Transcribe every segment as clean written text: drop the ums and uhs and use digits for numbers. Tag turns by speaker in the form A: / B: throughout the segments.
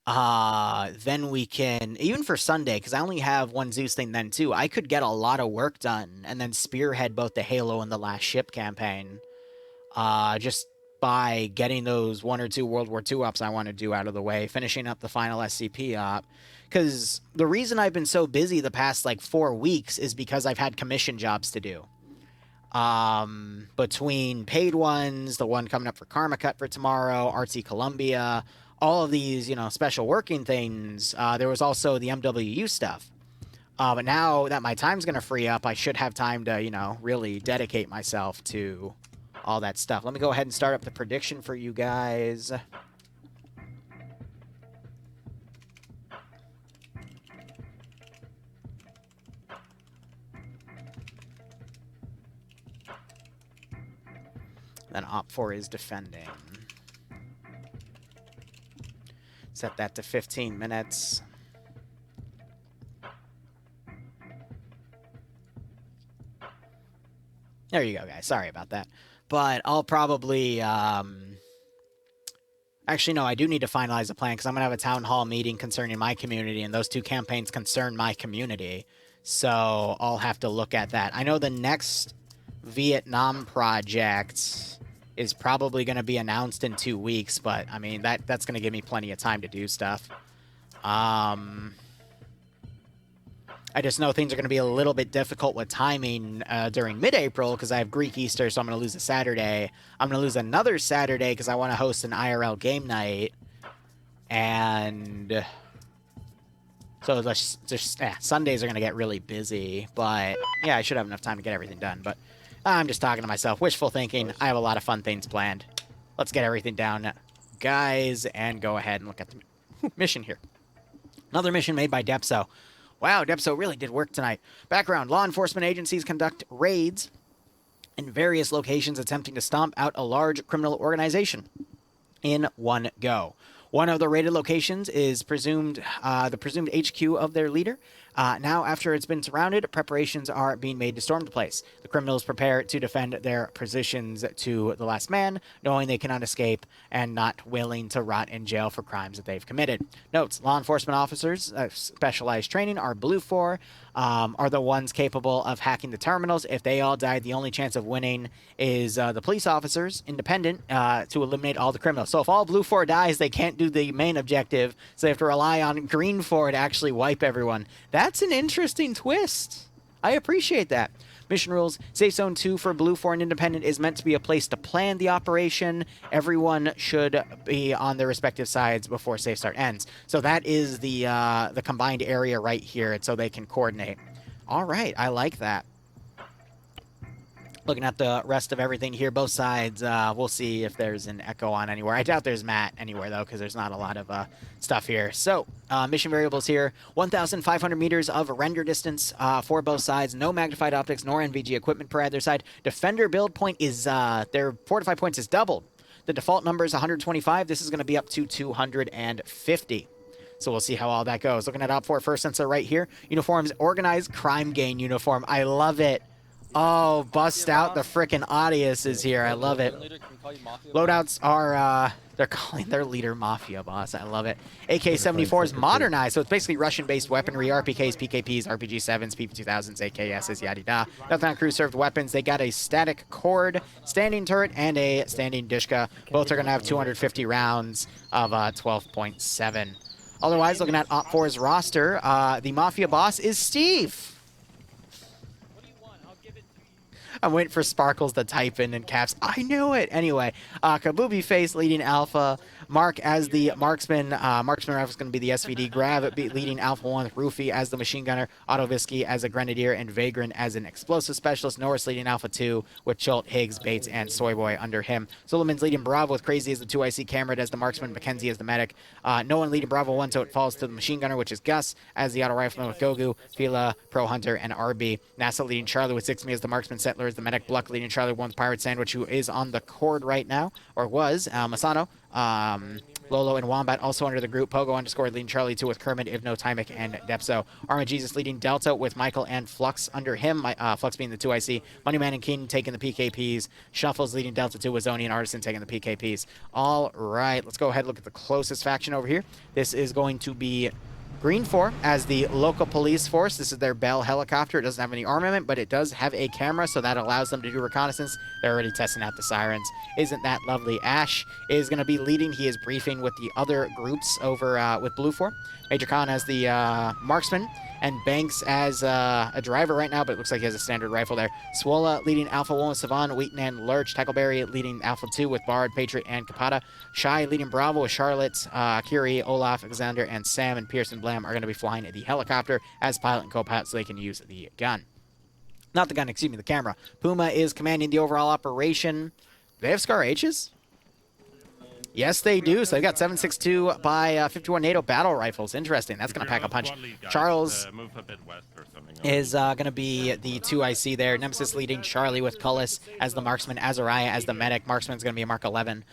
A: then we can, even for Sunday, because I only have one Zeus thing then too, I could get a lot of work done and then spearhead both the Halo and the Last Ship campaign. Just by getting those one or two World War II ops I want to do out of the way, finishing up the final SCP op. Because the reason I've been so busy the past like 4 weeks is because I've had commission jobs to do. Between paid ones, the one coming up for Karma Cut for tomorrow, Artsy Columbia, all of these, special working things, there was also the MWU stuff. But now that my time's going to free up, I should have time to, really dedicate myself to all that stuff. Let me go ahead and start up the prediction for you guys. Then Op 4 is defending. Set that to 15 minutes. There you go, guys. Sorry about that. But I'll probably... Actually, no, I do need to finalize the plan because I'm going to have a town hall meeting concerning my community, and those two campaigns concern my community. So I'll have to look at that. I know the next Vietnam project is probably going to be announced in 2 weeks, but, I mean, that's going to give me plenty of time to do stuff. I just know things are going to be a little bit difficult with timing during mid-April because I have Greek Easter, so I'm going to lose a Saturday. I'm going to lose another Saturday because I want to host an IRL game night. And so Sundays are going to get really busy. But, yeah, I should have enough time to get everything done. But I'm just talking to myself. Wishful thinking. I have a lot of fun things planned. Let's get everything down, guys, and go ahead and look at the mission here. Another mission made by Depso. Wow, Depso really did work tonight. Background, law enforcement agencies conduct raids in various locations attempting to stomp out a large criminal organization in one go. One of the raided locations is the presumed HQ of their leader. Now, after it's been surrounded, preparations are being made to storm the place. The criminals prepare to defend their positions to the last man, knowing they cannot escape and not willing to rot in jail for crimes that they've committed. Notes, law enforcement officers, specialized training, are Blue 4, are the ones capable of hacking the terminals. If they all die, the only chance of winning is the police officers, independent, to eliminate all the criminals. So if all Blue 4 dies, they can't do the main objective, so they have to rely on Green 4 to actually wipe everyone. That's an interesting twist. I appreciate that. Mission rules. Safe Zone 2 for Blue 4 and Independent is meant to be a place to plan the operation. Everyone should be on their respective sides before Safe Start ends. So that is the combined area right here, so they can coordinate. All right, I like that. Looking at the rest of everything here, both sides, we'll see if there's an echo on anywhere. I doubt there's Matt anywhere, though, because there's not a lot of stuff here. So, mission variables here. 1,500 meters of render distance for both sides. No magnified optics nor NVG equipment per either side. Defender build point is, their fortify points is doubled. The default number is 125. This is going to be up to 250. So we'll see how all that goes. Looking at Op 4 first sensor right here. Uniforms, organized crime gang uniform. I love it. Oh, bust out the frickin' Audius is here. I love it. Loadouts are, they're calling their leader Mafia Boss. I love it. AK-74 is modernized, so it's basically Russian-based weaponry, RPKs, PKPs, RPG-7s, PP-2000s, AKSs, yada-yada. Nothing on crew-served weapons. They got a static cord, standing turret, and a standing Dishka. Both are going to have 250 rounds of 12.7. Otherwise, looking at Op 4's roster, the Mafia Boss is Steve. I'm waiting for Sparkles to type in caps. I knew it. Anyway, Kabubi Face leading Alpha. Mark as the marksman. Marksman rifle is going to be the SVD. Grav leading Alpha 1 with Roofy as the machine gunner. Autovisky as a grenadier. And Vagrant as an explosive specialist. Norris leading Alpha 2 with Chult, Higgs, Bates, and Soyboy under him. Suleiman's leading Bravo with Crazy as the 2IC. Cameron as the marksman. Mackenzie as the medic. No one leading Bravo 1, so it falls to the machine gunner, which is Gus as the auto rifleman with Gogu, Fila, Pro Hunter, and RB. NASA leading Charlie with 6 me as the marksman. Settler as the medic. Bluck leading Charlie 1's Pirate Sandwich, who is on the cord right now, or was. Masano Lolo and Wombat also under the group. Pogo underscore leading Charlie 2 with Kermit, Ivno, Tymic, and Depso. Arma Jesus leading Delta with Michael and Flux under him. Flux being the 2 IC. Moneyman and Keen taking the PKPs. Shuffles leading Delta 2 with Zoni and Artisan taking the PKPs. All right, let's go ahead and look at the closest faction over here. This is going to be Green 4 as the local police force. This is their Bell helicopter. It doesn't have any armament, but it does have a camera, so that allows them to do reconnaissance. They're already testing out the sirens. Isn't that lovely? Ash is going to be leading. He is briefing with the other groups over with Blue 4. Major Khan as the marksman, and Banks as a driver right now, but it looks like he has a standard rifle there. Swola leading Alpha 1 with Savan, Wheaton and Lurch. Tackleberry leading Alpha 2 with Bard, Patriot, and Capata. Shy leading Bravo with Charlotte, Curie, Olaf, Alexander, and Sam and Pearson Blam are going to be flying the helicopter as pilot and co-pilot so they can use the gun. Not the gun, excuse me, the camera. Puma is commanding the overall operation. Do they have Scar H's? Yes, they do. So they've got 7.62 by 51 NATO battle rifles. Interesting. That's going to pack a punch. Charles is going to be the 2 IC there. Nemesis leading Charlie with Cullis as the marksman, Azariah as the medic. Marksman's going to be a Mark 11.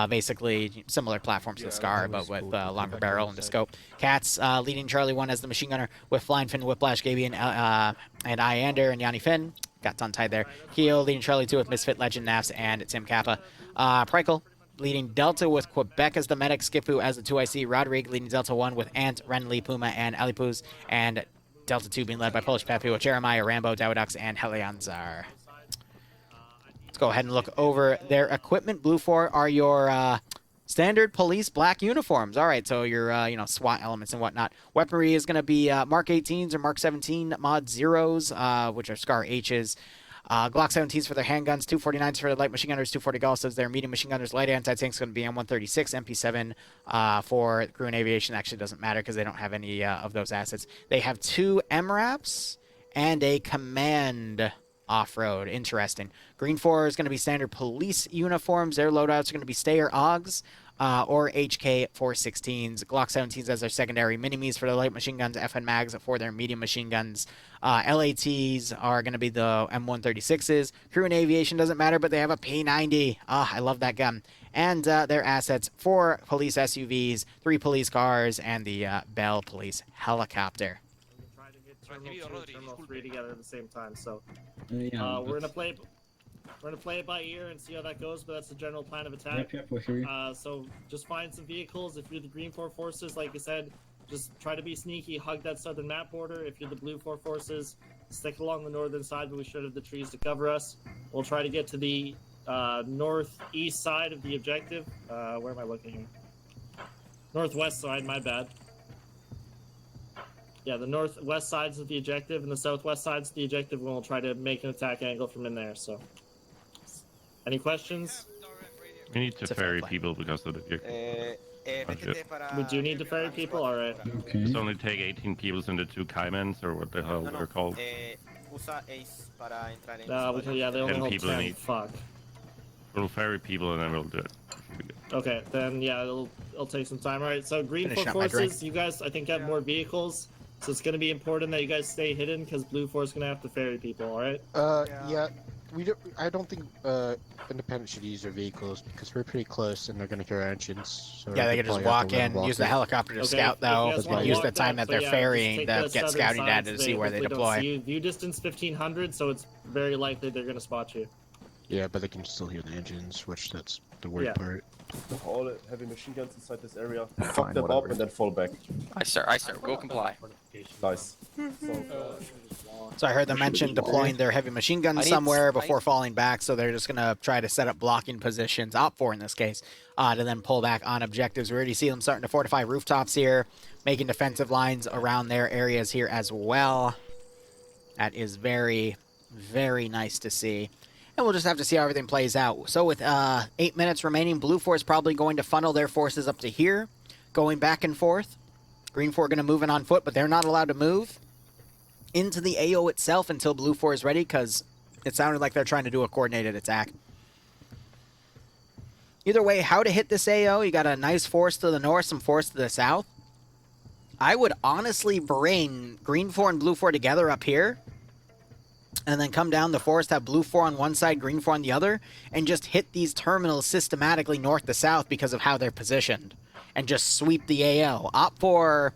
A: Basically, similar platforms to the Scar, but with longer barrel and the scope. Katz leading Charlie 1 as the machine gunner with Flying Finn, Whiplash, Gabian, and Iander and Yanni Finn. Got tongue-tied there. Keo leading Charlie 2 with Misfit, Legend, Nafs, and Tim Kappa. Prykel leading Delta with Quebec as the medic, Skifu as the 2 IC, Rodrigue leading Delta 1 with Ant, Renly, Puma, and Alipuz, and Delta 2 being led by Polish Pepe with Jeremiah, Rambo, Dawidux, and Helianzar. Let's go ahead and look over their equipment. Blue 4 are your standard police black uniforms. All right, so your SWAT elements and whatnot. Weaponry is going to be Mark 18s or Mark 17 mod 0s, which are Scar H's. Glock 17s for their handguns, 249s for the light machine gunners, 240 Galsas, their medium machine gunners, light anti-tanks going to be M136, MP7 for crew and aviation. Actually doesn't matter because they don't have any of those assets. They have 2 MRAPs and a command off-road. Interesting. Green 4 is going to be standard police uniforms. Their loadouts are going to be Stayer Augs or HK 416s. Glock 17s as their secondary. Minimes for the light machine guns. FN Mags for their medium machine guns. LATs are going to be the M136s. Crew and aviation doesn't matter, but they have a P90. I love that gun. And their assets: 4 police SUVs, 3 police cars, and the Bell police helicopter.
B: Terminal 3 together at the same time, so we're gonna play it by ear and see how that goes, but that's the general plan of attack.
C: Yep, we'll hear you.
B: So just find some vehicles. If you're the Green 4 forces, like I said, just try to be sneaky, hug that southern map border. If you're the Blue 4 forces, stick along the northern side, but we should have the trees to cover us. We'll try to get to the northeast side of the objective. Where am I looking? Northwest side, my bad. Yeah, the northwest sides of the objective and the southwest sides of the objective, and we'll try to make an attack angle from in there, so. Any questions?
D: We need to ferry people because of the objective.
B: We do need to ferry people? Alright.
C: Okay.
D: Just only take 18 people into 2 Caimans, or what the hell they're called.
B: Yeah, they only hold
D: people
B: 10.
D: need.
B: Fuck.
D: We'll ferry people and then we'll do it.
B: Okay, then yeah, it'll take some time. Alright, so Green 4 forces, you guys, I think, have more vehicles. So it's going to be important that you guys stay hidden because Blue 4 is going to have to ferry people, alright?
E: Yeah. I don't think Independent should use their vehicles because we're pretty close and they're going to hear our engines. So
A: yeah, they can just walk in, use the helicopter to scout, though, and use the time that they're ferrying to get scouting data to see where they deploy.
B: View distance 1500, so it's very likely they're going to spot you.
E: Yeah, but they can still hear the engines, which that's the weird part.
F: All heavy machine guns inside this area. Fuck them up and then fall back.
G: I sir, we'll comply.
F: Nice.
A: So I heard them mention deploying their heavy machine guns somewhere before falling back, so they're just going to try to set up blocking positions, Op 4 in this case, to then pull back on objectives. We already see them starting to fortify rooftops here, making defensive lines around their areas here as well. That is very, very nice to see. And we'll just have to see how everything plays out. So with 8 minutes remaining, Blue 4 is probably going to funnel their forces up to here, going back and forth. Green 4 going to move in on foot, but they're not allowed to move into the AO itself until Blue 4 is ready, because it sounded like they're trying to do a coordinated attack. Either way, how to hit this AO, you got a nice force to the north, some force to the south. I would honestly bring Green 4 and Blue 4 together up here and then come down the forest, have blue 4 on one side, green 4 on the other, and just hit these terminals systematically north to south because of how they're positioned, and just sweep the AO. Op 4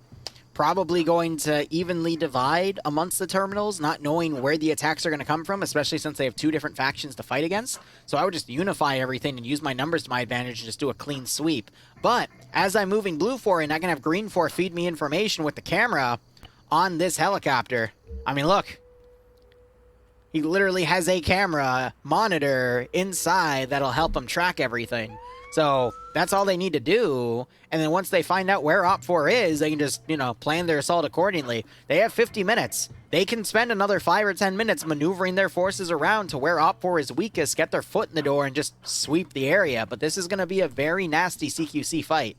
A: probably going to evenly divide amongst the terminals, not knowing where the attacks are going to come from, especially since they have 2 different factions to fight against. So I would just unify everything and use my numbers to my advantage and just do a clean sweep. But as I'm moving blue 4 and I can have green 4 feed me information with the camera on this helicopter. I mean, look. He literally has a camera monitor inside that'll help him track everything. So that's all they need to do. And then once they find out where Op 4 is, they can just, you know, plan their assault accordingly. They have 50 minutes. They can spend another 5 or 10 minutes maneuvering their forces around to where Op 4 is weakest, get their foot in the door, and just sweep the area. But this is going to be a very nasty CQC fight.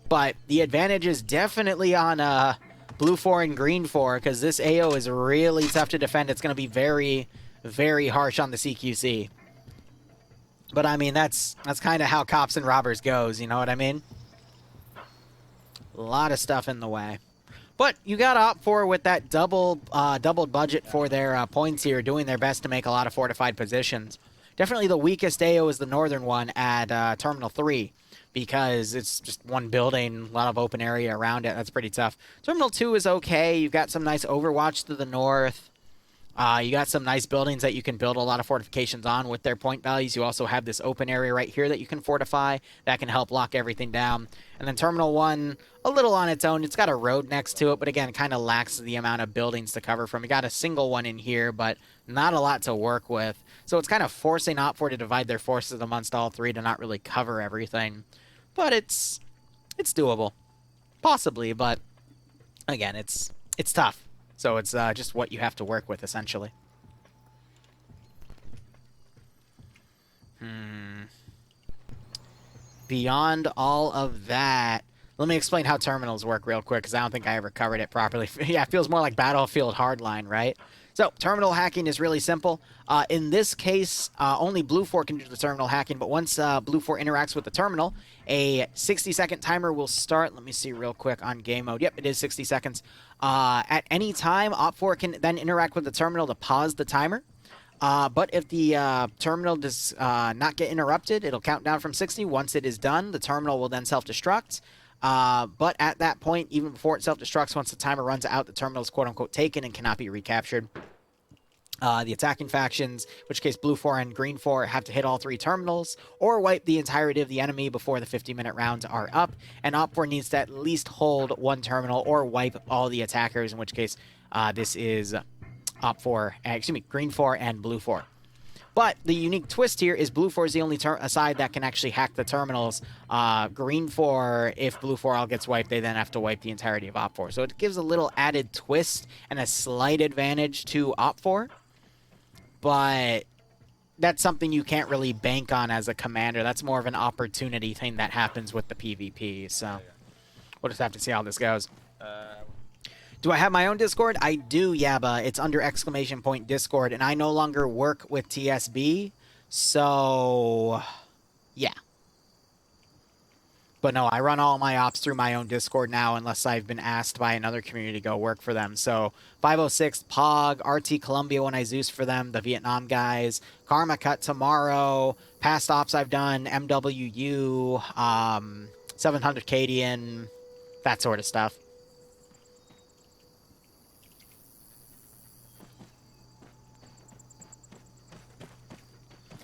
A: But the advantage is definitely on blue 4 and green 4, because this AO is really tough to defend. It's going to be very, very harsh on the CQC. But I mean, that's kind of how Cops and Robbers goes, you know what I mean? A lot of stuff in the way. But you got to opt for with that doubled budget for their points here, doing their best to make a lot of fortified positions. Definitely the weakest AO is the northern one at Terminal 3, because it's just one building, a lot of open area around it. That's pretty tough. Terminal 2 is okay. You've got some nice overwatch to the north. You got some nice buildings that you can build a lot of fortifications on with their point values. You also have this open area right here that you can fortify. That can help lock everything down. And then Terminal 1, a little on its own. It's got a road next to it, but again, kind of lacks the amount of buildings to cover from. You got a single one in here, but not a lot to work with. So it's kind of forcing Op4 to divide their forces amongst all 3 to not really cover everything. But it's doable. Possibly, but again, it's tough. So it's just what you have to work with, essentially. Beyond all of that, let me explain how terminals work real quick, because I don't think I ever covered it properly. Yeah, it feels more like Battlefield Hardline, right? So, terminal hacking is really simple. In this case, only Blue 4 can do the terminal hacking, but once Blue 4 interacts with the terminal, a 60-second timer will start. Let me see real quick on game mode. Yep, it is 60 seconds. At any time, Op4 can then interact with the terminal to pause the timer. But if the terminal does not get interrupted, it'll count down from 60. Once it is done, the terminal will then self-destruct. But at that point, even before it self-destructs, once the timer runs out, the terminal is quote-unquote taken and cannot be recaptured. The attacking factions, in which case Blue 4 and Green 4, have to hit all 3 terminals or wipe the entirety of the enemy before the 50-minute rounds are up. And Op 4 needs to at least hold 1 terminal or wipe all the attackers, in which case this is Green 4 and Blue 4. But the unique twist here is Blue 4 is the only side that can actually hack the terminals. Green 4, if Blue 4 all gets wiped, they then have to wipe the entirety of Op 4. So it gives a little added twist and a slight advantage to Op 4. But that's something you can't really bank on as a commander. That's more of an opportunity thing that happens with the PvP. So we'll just have to see how this goes. Do I have my own Discord? I do, Yabba. It's under !Discord, and I no longer work with TSB, so yeah. But no, I run all my ops through my own Discord now, unless I've been asked by another community to go work for them. So 506, POG, RT Columbia when I Zeus for them, the Vietnam guys, Karma Cut tomorrow, past ops I've done, MWU, 700 Cadian, that sort of stuff.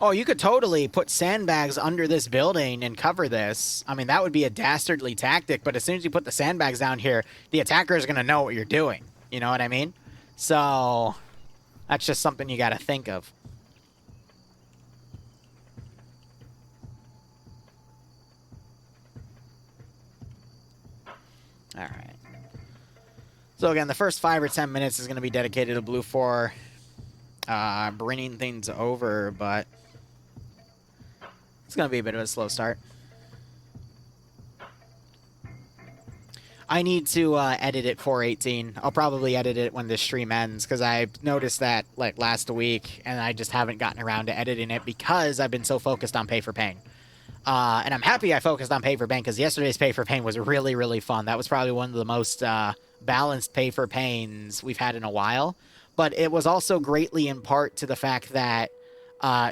A: Oh, you could totally put sandbags under this building and cover this. I mean, that would be a dastardly tactic, but as soon as you put the sandbags down here, the attacker is going to know what you're doing. You know what I mean? So, that's just something you got to think of. All right. So, again, the first 5 or 10 minutes is going to be dedicated to Blue 4 bringing things over, but it's going to be a bit of a slow start. I need to edit it 418. I'll probably edit it when this stream ends, because I noticed that like last week, and I just haven't gotten around to editing it because I've been so focused on Pay for Pain. And I'm happy I focused on Pay for Pain, because yesterday's Pay for Pain was really, really fun. That was probably one of the most balanced Pay for Pains we've had in a while. but it was also greatly in part to the fact that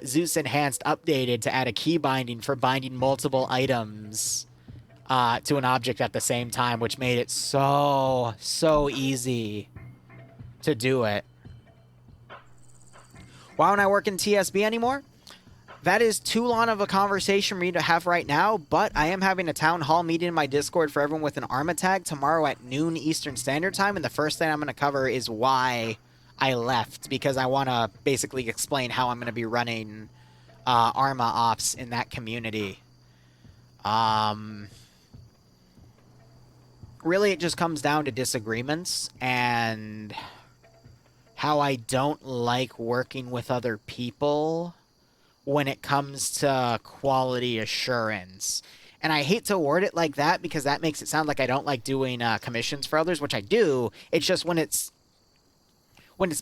A: Zeus Enhanced updated to add a key binding for binding multiple items to an object at the same time, which made it so easy to do it. Why don't I work in TSB anymore? That is too long of a conversation for me to have right now, but I am having a town hall meeting in my Discord for everyone with an Arma tag tomorrow at noon Eastern Standard Time, and the first thing I'm going to cover is why I left, because I want to basically explain how I'm going to be running Arma ops in that community. Really, it just comes down to disagreements and how I don't like working with other people when it comes to quality assurance. And I hate to word it like that because that makes it sound like I don't like doing commissions for others, which I do. It's just when it's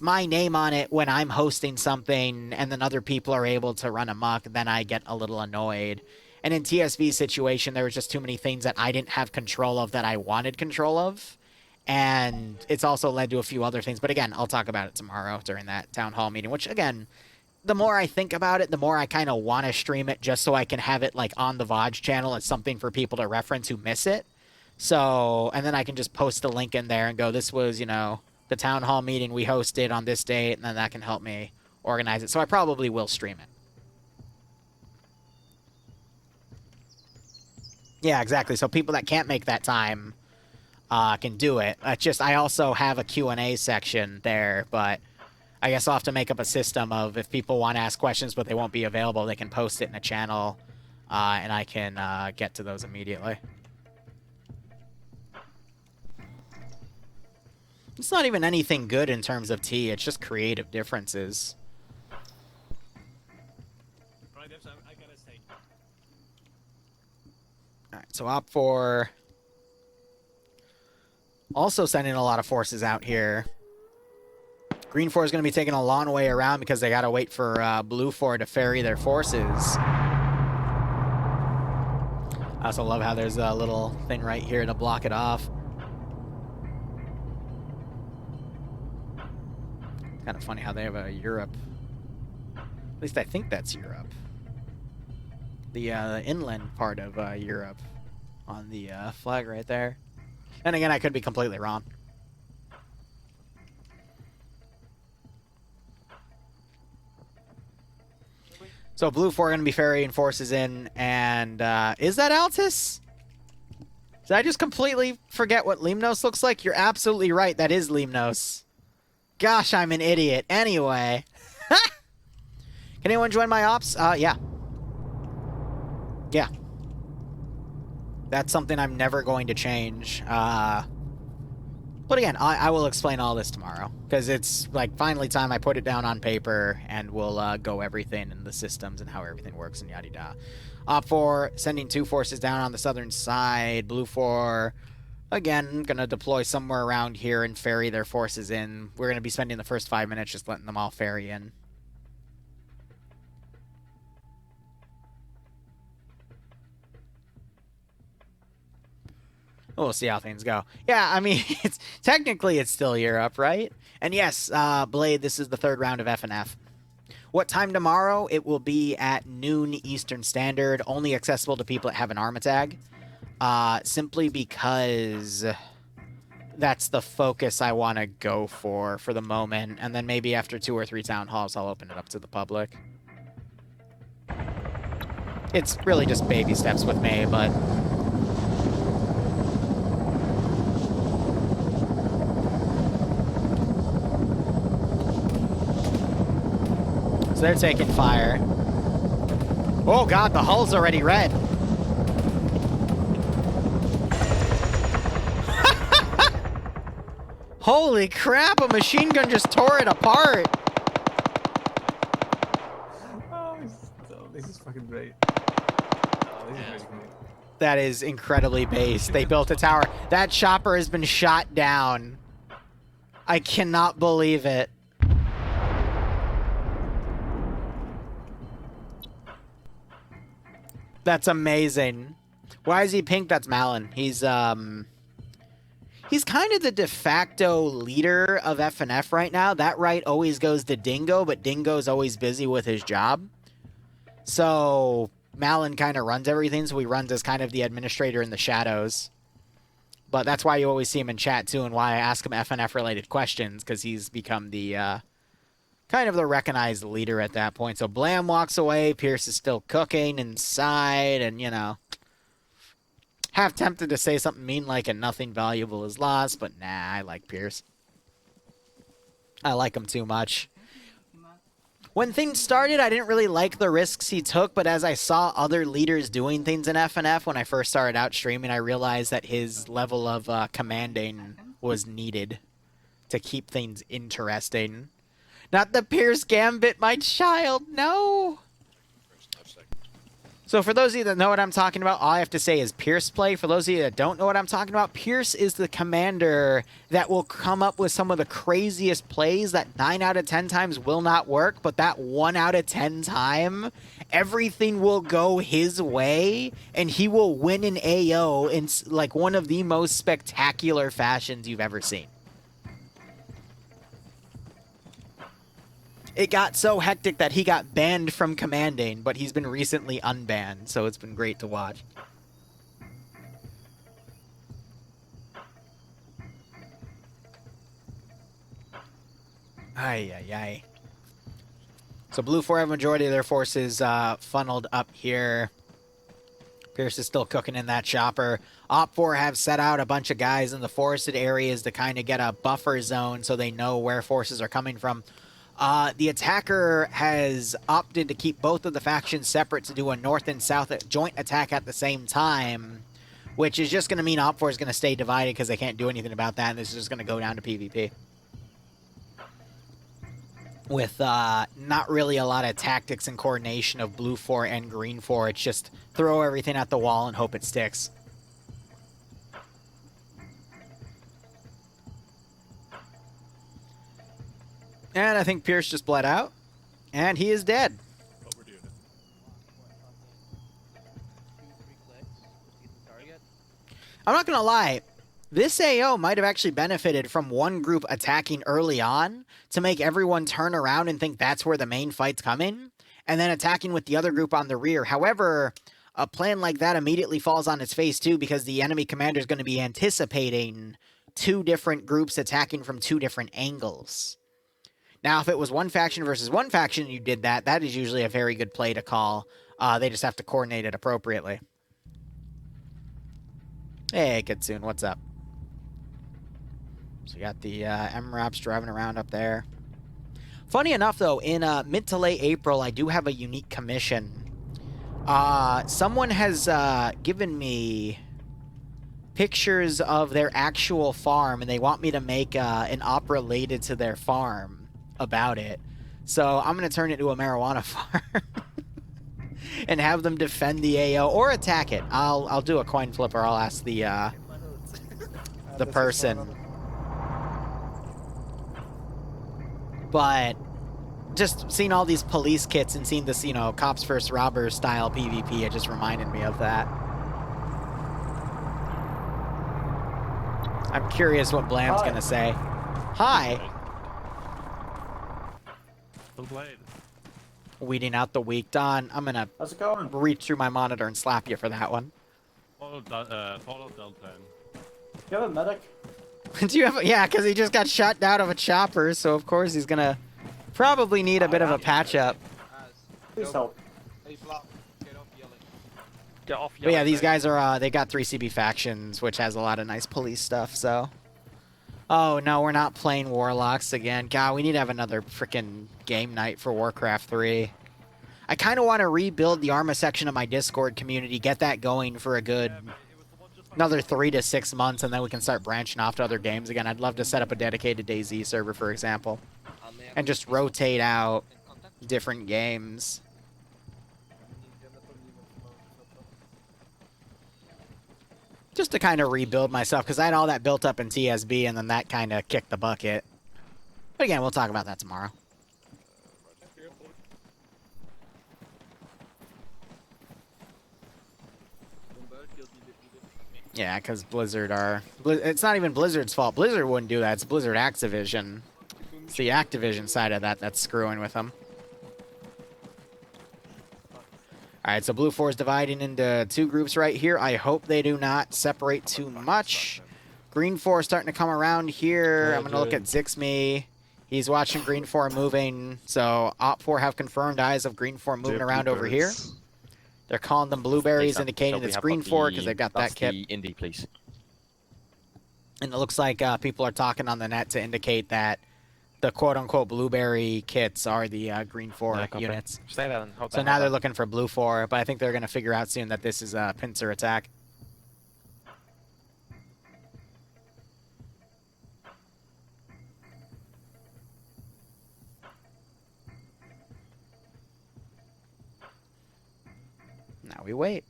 A: my name on it, when I'm hosting something and then other people are able to run amok, then I get a little annoyed. And in TSV's situation, there was just too many things that I didn't have control of that I wanted control of. And it's also led to a few other things. But again, I'll talk about it tomorrow during that town hall meeting, which again, the more I think about it, the more I kind of want to stream it just so I can have it like on the VOD channel as something for people to reference who miss it. So, and then I can just post a link in there and go, this was, you know, the town hall meeting we hosted on this date, and then that can help me organize it. So I probably will stream it. Yeah, exactly. So people that can't make that time can do it. It's just I also have a Q&A section there, but I guess I'll have to make up a system of if people want to ask questions but they won't be available, they can post it in a channel, and I can get to those immediately. It's not even anything good in terms of T, it's just creative differences. Alright, so Op4 also sending a lot of forces out here. Green 4 is going to be taking a long way around because they got to wait for Blue 4 to ferry their forces. I also love how there's a little thing right here to block it off. Kind of funny how they have a Europe. At least I think that's Europe. The inland part of Europe on the flag right there. And again, I could be completely wrong. So Blue 4 going to be ferrying forces in, and is that Altus? Did I just completely forget what Limnos looks like? You're absolutely right, that is Limnos. Gosh, I'm an idiot. Anyway. Can anyone join my ops? Yeah. Yeah. That's something I'm never going to change. But again, I will explain all this tomorrow. Because it's, like, finally time I put it down on paper, and we'll go everything in the systems and how everything works and yada-yada. Op 4, sending 2 forces down on the southern side. Blue 4, again, going to deploy somewhere around here and ferry their forces in. We're going to be spending the first 5 minutes just letting them all ferry in. We'll see how things go. Yeah, I mean, technically it's still Europe, right? And yes, Blade, this is the 3rd round of FNF. What time tomorrow? It will be at noon Eastern Standard, only accessible to people that have an Arma tag. Simply because that's the focus I want to go for the moment. And then maybe after 2 or 3 town halls, I'll open it up to the public. It's really just baby steps with me, but... So they're taking fire. Oh god, the hull's already red. Holy crap, a machine gun just tore it apart.
C: Oh, this is fucking great. Oh, this is really great.
A: That is incredibly based. They built a tower. That chopper has been shot down. I cannot believe it. That's amazing. Why is he pink? That's Malin. He's He's kind of the de facto leader of FNF right now. That right always goes to Dingo, but Dingo's always busy with his job. So Malin kind of runs everything, so he runs as kind of the administrator in the shadows. But that's why you always see him in chat, too, and why I ask him FNF-related questions, because he's become the, kind of the recognized leader at that point. So Blam walks away, Pierce is still cooking inside, and, you know, half tempted to say something mean like, and nothing valuable is lost, but nah, I like Pierce. I like him too much. When things started, I didn't really like the risks he took, but as I saw other leaders doing things in FNF when I first started out streaming, I realized that his level of commanding was needed to keep things interesting. Not the Pierce Gambit, my child, no! So for those of you that know what I'm talking about, all I have to say is Pierce play. For those of you that don't know what I'm talking about, Pierce is the commander that will come up with some of the craziest plays that 9 out of 10 times will not work, but that 1 out of 10 time, everything will go his way, and he will win an AO in like one of the most spectacular fashions you've ever seen. It got so hectic that he got banned from commanding, but he's been recently unbanned, so it's been great to watch. Ay, ay, ay. So Blue 4 have majority of their forces funneled up here. Pierce is still cooking in that chopper. Op 4 have set out a bunch of guys in the forested areas to kind of get a buffer zone so they know where forces are coming from. The attacker has opted to keep both of the factions separate to do a north and south joint attack at the same time, which is just going to mean Op 4 is going to stay divided because they can't do anything about that, and this is just going to go down to PvP. With not really a lot of tactics and coordination of Blue 4 and Green 4, it's just throw everything at the wall and hope it sticks. And I think Pierce just bled out, and he is dead. I'm not going to lie. This AO might have actually benefited from one group attacking early on to make everyone turn around and think that's where the main fight's coming, and then attacking with the other group on the rear. However, a plan like that immediately falls on its face, too, because the enemy commander is going to be anticipating 2 different groups attacking from 2 different angles. Now, if it was one faction versus one faction and you did that, that is usually a very good play to call. They just have to coordinate it appropriately. Hey, Kitsune, what's up? So we got the MRAPs driving around up there. Funny enough, though, in mid to late April, I do have a unique commission. Someone has given me pictures of their actual farm, and they want me to make an op related to their farm about it. So I'm going to turn it into a marijuana farm and have them defend the AO or attack it. I'll do a coin flip, or I'll ask the person. But just seeing all these police kits and seeing this, you know, cops first robbers style PvP, it just reminded me of that. I'm curious what Bland's gonna say. Hi.
D: Well played.
A: Weeding out the weak. Don, I'm gonna
F: How's it going?
A: reach through my monitor and slap you for that one.
D: Follow Delta.
F: Do you have a medic?
A: Do you have? Yeah, because he just got shot down of a chopper, so of course he's gonna probably need a bit of a patch up.
F: Please help.
G: Get off
A: But yeah, these guys are they got 3 CB factions, which has a lot of nice police stuff. So, oh no, we're not playing Warlocks again. God, we need to have another freaking game night for Warcraft 3. I kind of want to rebuild the Arma section of my Discord community, get that going for a good another 3 to 6 months, and then we can start branching off to other games again. I'd love to set up a dedicated DayZ server, for example, and just rotate out different games. Just to kind of rebuild myself, because I had all that built up in TSB, and then that kind of kicked the bucket. But again, we'll talk about that tomorrow. Yeah, because Blizzard are... It's not even Blizzard's fault. Blizzard wouldn't do that. It's Blizzard Activision. It's the Activision side of that that's screwing with them. Alright, so Blue 4 is dividing into two groups right here. I hope they do not separate too much. Green 4 is starting to come around here. I'm going to look at Zixme. He's watching Green 4 moving. So Op 4 have confirmed eyes of Green 4 moving around over here. They're calling them blueberries, indicating it's Green 4 because they've got that kit.
G: Indie, please.
A: And it looks like people are talking on the net to indicate that the quote-unquote blueberry kits are the Green 4 units.
G: Stay there and hold
A: So now they're looking for Blue 4, but I think they're going to figure out soon that this is a pincer attack. Now we wait.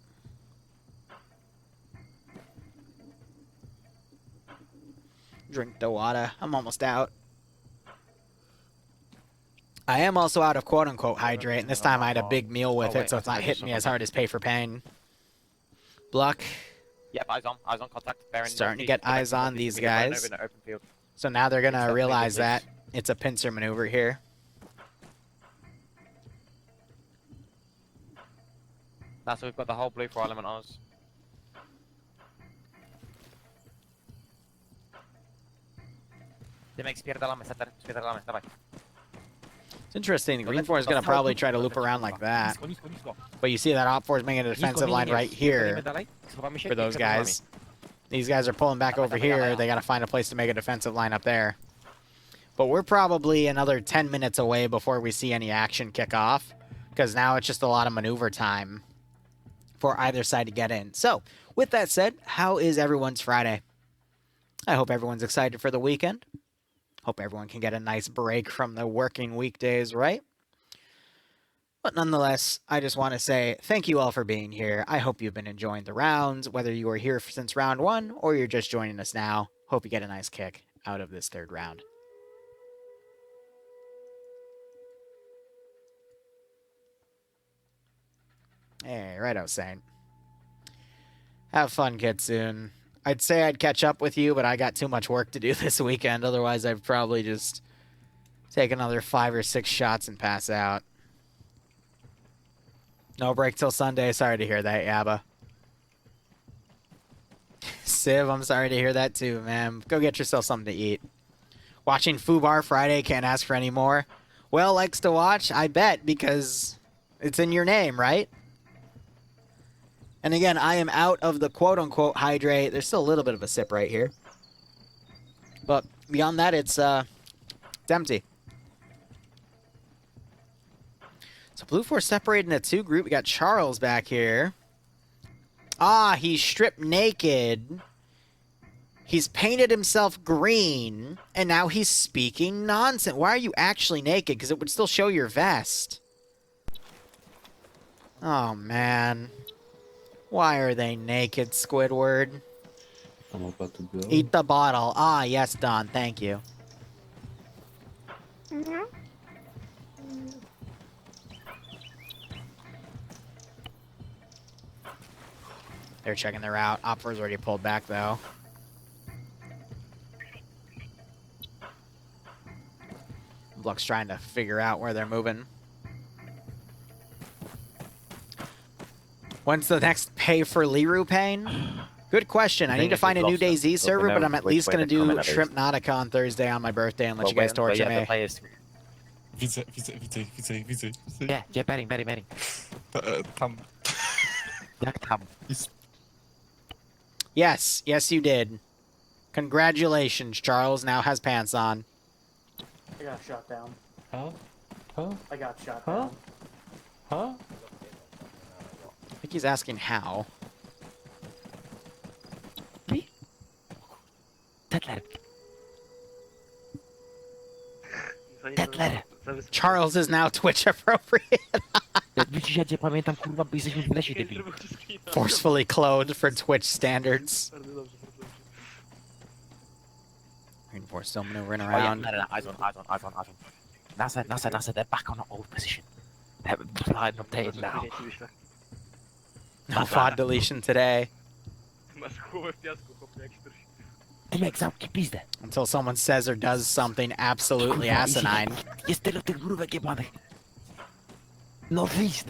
A: Drink the water. I'm almost out. I am also out of quote-unquote hydrate, and this time I had a big meal with it, so it's not hitting me as hard as pay for pain. Bluck.
G: Yep, eyes on contact.
A: Starting to get eyes on these guys. So now they're going to realize that it's a pincer maneuver here.
G: That's so we've got the whole blue 4 element on us.
A: It's interesting. The Green 4 is going to probably try to loop around like that. But you see that Op 4 is making a defensive line right here for those guys. These guys are pulling back over here. They got to find a place to make a defensive line up there. But we're probably another 10 minutes away before we see any action kick off, because now it's just a lot of maneuver time for either side to get in. So, with that said, how is everyone's Friday? I hope everyone's excited for the weekend. Hope everyone can get a nice break from the working weekdays, right? But nonetheless, I just want to say thank you all for being here. I hope you've been enjoying the rounds, whether you were here since round 1 or you're just joining us now. Hope you get a nice kick out of this third round. Hey, righto, Saint. Have fun, Kitsune. I'd say I'd catch up with you, but I got too much work to do this weekend. Otherwise, I'd probably just take another 5 or 6 shots and pass out. No break till Sunday. Sorry to hear that, Yabba. Civ, I'm sorry to hear that too, man. Go get yourself something to eat. Watching Fubar Friday, can't ask for any more. Well, likes to watch, I bet, because it's in your name, right? And again, I am out of the quote-unquote hydrate. There's still a little bit of a sip right here. But beyond that, it's empty. So Blue 4 separated into 2 groups. We got Charles back here. Ah, he's stripped naked. He's painted himself green. And now he's speaking nonsense. Why are you actually naked? Because it would still show your vest. Oh, man. Why are they naked, Squidward?
C: I'm about to go.
A: Eat the bottle. Ah, yes, Don. Thank you. They're checking their route. Opfer's already pulled back, though. Bluck's trying to figure out where they're moving. When's the next pay for Liru pain? Good question. I need to find a new DayZ server, but I'm at least going to do Shrimp Nautica on Thursday on my birthday and let you guys torture me.
C: Widzę.
G: Yeah, betting.
C: Tam.
G: Jak tam?
A: Yes, you did. Congratulations, Charles now has pants on.
H: I got shot down.
C: Huh?
H: I got shot down.
C: Huh?
A: I think he's asking how.
G: Tetler.
A: Charles is now Twitch appropriate.
G: Widzisz, ja cię pamiętam, kurwa, bo jesteśmy w lesie, debil.
A: Forcefully clothed for Twitch standards. Green 4 still maneuvering around.
G: No, eyes on. NASA, they're back on the old position. They're blind updated now.
A: No FOD deletion today.
G: Tymek, zamknij pizdę.
A: Until someone says or does something absolutely asinine.
G: Jest tyle tych mrówek jebanych. No wyjść.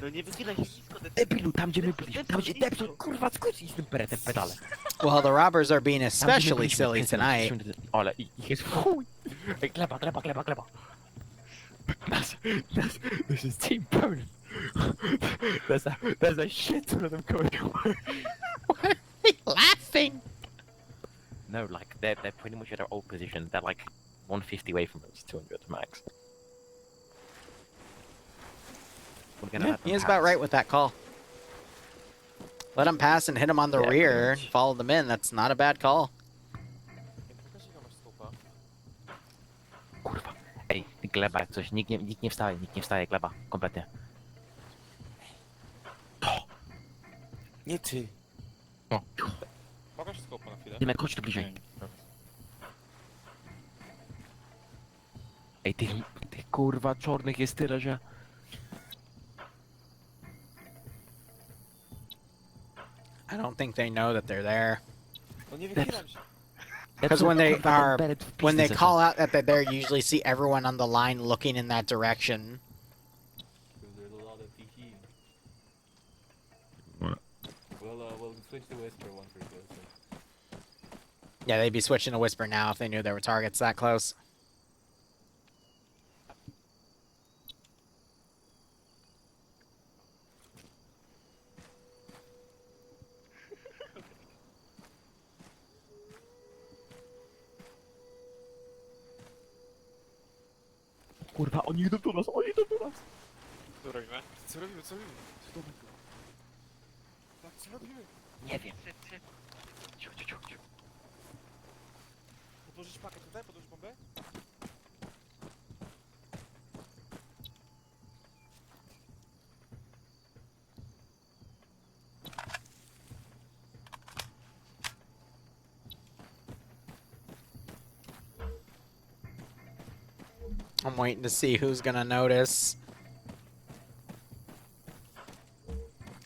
G: Debilu, tam gdzie my byliśmy. Tam gdzie Depso, kurwa, skocz z tym peretem pedale.
A: Well, the robbers are being
G: Tam, gdzie my
A: especially
G: byliśmy,
A: silly
G: Krystian,
A: tonight.
G: Ale ich jest w chuj. Ej, gleba. This is team bonus. There's a shit ton of them coming your way.
A: Laughing!
G: No, like, they're pretty much at their old position. They're like 150 away from us, 200 max. We're gonna let them
A: He is about
G: pass.
A: right with that call. Let him pass and hit him on the
G: Yeah,
A: rear
G: pretty
A: and
G: much.
A: follow them in. That's not a bad call.
G: Kurwa. Ej, gleba jak coś, nikt nie wstaje, gleba, kompletnie.
I: Nie ty.
G: O.
I: Pokaż skopa na chwilę.
G: Tymek, chodź tu bliżej. Ej, tych kurwa czarnych jest tyle, że...
A: I don't think they know that they're there.
I: No nie wychylam się.
A: Because when they are, when they
G: Pizdy
A: call out that they're there, you usually see everyone on the line looking in that direction.
C: There's a lot of TT.
D: What?
C: We'll switch to Whisper once we're closer.
A: Yeah, they'd be switching to Whisper now if they knew there were targets that close.
G: Kurwa, oni idą do nas.
I: Co robimy? Co robimy? Tak, co robimy?
G: Nie wiem. Cicho.
I: Podłożyć pakę tutaj? Podłożyć bombę?
A: I'm waiting to see who's gonna notice.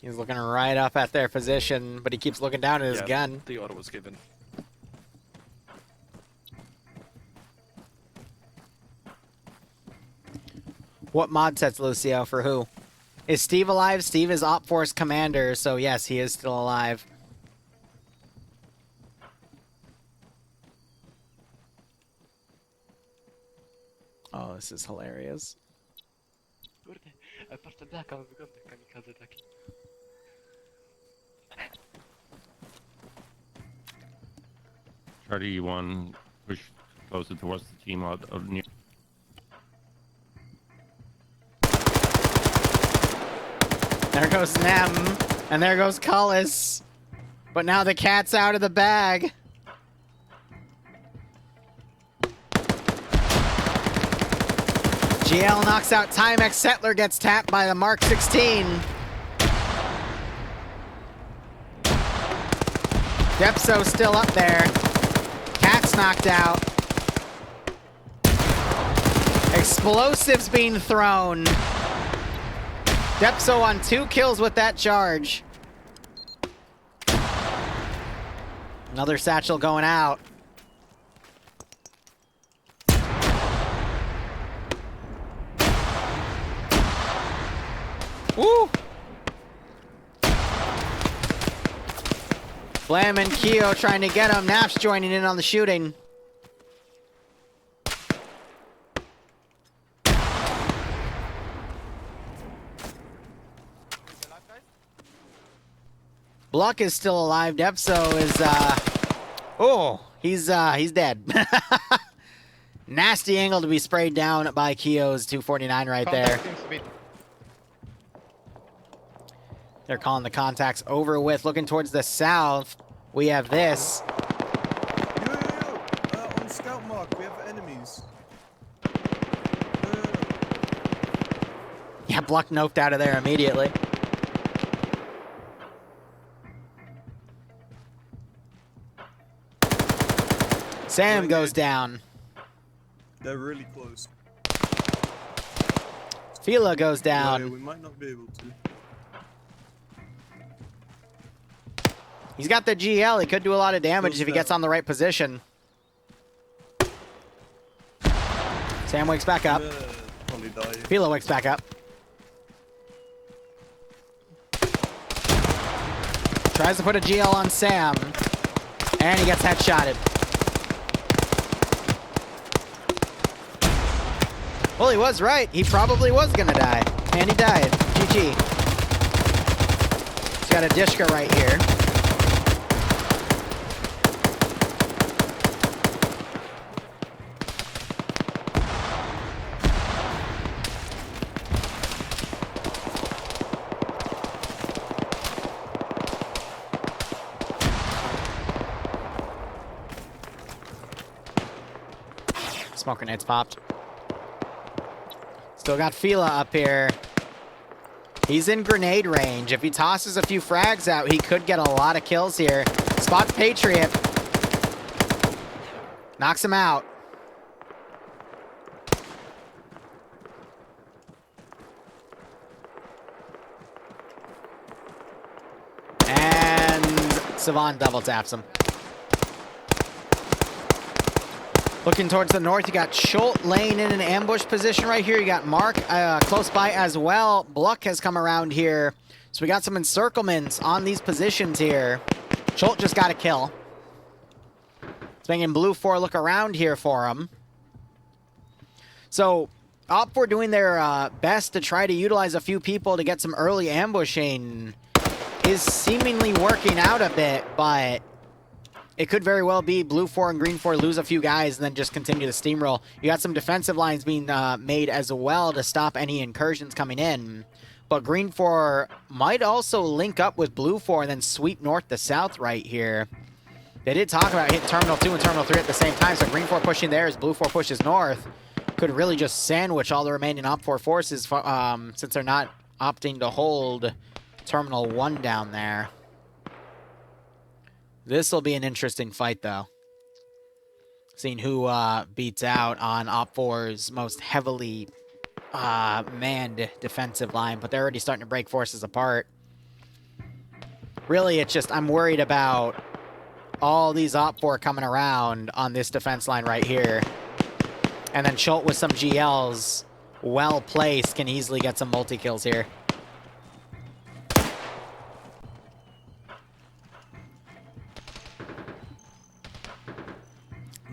A: He's looking right up at their position, but he keeps looking down at his gun.
I: The order was given.
A: What mod sets, Lucio, for who? Is Steve alive? Steve is Op Force Commander, so yes, he is still alive. Oh, this is hilarious.
G: Kurde, ale patrz ten blaka, on wygląda jak kamikaze taki.
D: Charlie 1, push closer towards the team out of near.
A: There goes Nem, and there goes Cullis. But now the cat's out of the bag. GL knocks out Timex. Settler gets tapped by the Mark 16. Depso still up there. Cat's knocked out. Explosives being thrown. Depso on 2 kills with that charge. Another satchel going out. Woo! Flam and Keo trying to get him. Naps joining in on the shooting. Bluck is still alive. Depso is, oh, he's dead. Nasty angle to be sprayed down by Keo's 249 right there. They're calling the contacts over with. Looking towards the south, we have this.
C: Yo! On scout mark, we have enemies.
A: Yeah, Bluck noped out of there immediately. Sam goes down.
C: They're really close.
A: Fila goes
C: Yeah,
A: down.
C: we might not be able to.
A: He's got the GL. He could do a lot of damage if he gets on the right position. Sam wakes back up.
C: Only die.
A: Philo wakes back up. Tries to put a GL on Sam. And he gets headshotted. Well, he was right. He probably was gonna die. And he died. GG. He's got a Dishka right here. Smoke grenades popped. Still got Fila up here. He's in grenade range. If he tosses a few frags out, he could get a lot of kills here. Spots Patriot. Knocks him out. And Savant double taps him. Looking towards the north, you got Schult laying in an ambush position right here. You got Mark close by as well. Bluck has come around here. So we got some encirclements on these positions here. Schult just got a kill. It's making Blue 4 look around here for him. So Op4 doing their best to try to utilize a few people to get some early ambushing is seemingly working out a bit, but it could very well be Blue 4 and Green 4 lose a few guys and then just continue to steamroll. You got some defensive lines being made as well to stop any incursions coming in. But Green 4 might also link up with Blue 4 and then sweep north to south right here. They did talk about hitting Terminal 2 and Terminal 3 at the same time, so Green 4 pushing there as Blue 4 pushes north. Could really just sandwich all the remaining Op4 forces since they're not opting to hold Terminal 1 down there. This will be an interesting fight, though. Seeing who beats out on Op4's most heavily manned defensive line, but they're already starting to break forces apart. Really, it's just I'm worried about all these Op4 coming around on this defense line right here. And then Schult with some GLs, well placed, can easily get some multi-kills here.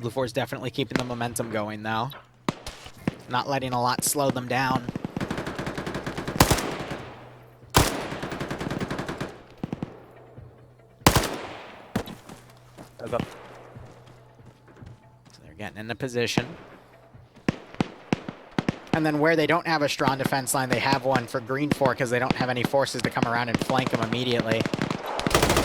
A: Blue 4's definitely keeping the momentum going, though. Not letting a lot slow them down. So they're getting into position. And then where they don't have a strong defense line, they have one for Green 4 because they don't have any forces to come around and flank them immediately.